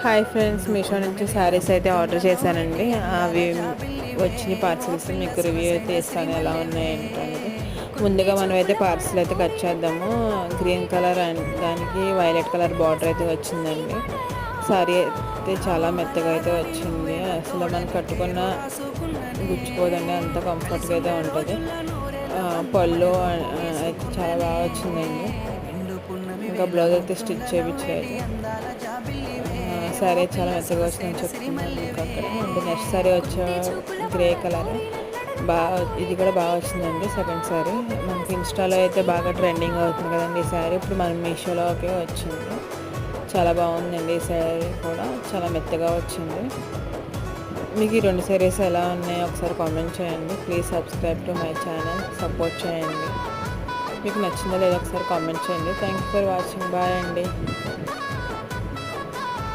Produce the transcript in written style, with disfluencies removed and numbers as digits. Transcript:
Hi friends, Meesho నుంచి శారీస్ అయితే order చేశానండి. అవి వచ్చిన పార్సిల్స్ మీకు రివ్యూ అయితే ఇస్తాను, ఎలా ఉన్నాయి ఏంటనేది. ముందుగా మనం అయితే పార్సిల్ అయితే కట్ చేద్దాము. గ్రీన్ కలర్ అండ్ దానికి వైలెట్ కలర్ బార్డర్ అయితే వచ్చిందండి. శారీ అయితే చాలా మెత్తగా అయితే వచ్చింది. అసలు మనం కట్టుకున్న గుచ్చిపోదండి, అంత కంఫర్ట్గా అయితే ఉంటుంది. పళ్ళు అయితే చాలా బాగా వచ్చిందండి. ఇంకా బ్లౌజ్ అయితే స్టిచ్ చేయించలేదు. శారీ చాలా మెత్తగా వచ్చిందని చెప్తున్నాను మీకు అక్కడ. అంటే నెక్స్ట్ శారీ వచ్చే గ్రే కలర్ ఇది కూడా బాగా వచ్చిందండి. సెకండ్ శారీ మనకి ఇన్స్టాలో అయితే బాగా ట్రెండింగ్ అవుతుంది కదండి ఈ శారీ. ఇప్పుడు మన మీషోలోకి వచ్చింది. చాలా బాగుందండి ఈ శారీ కూడా, చాలా మెత్తగా వచ్చింది. మీకు ఈ రెండు శారీస్ ఎలా ఉన్నాయో ఒకసారి కామెంట్ చేయండి. Please subscribe to my channel, support చేయండి. మీకు నచ్చిందో లేదో ఒకసారి కామెంట్ చేయండి. Thank you for watching. Bye అండి.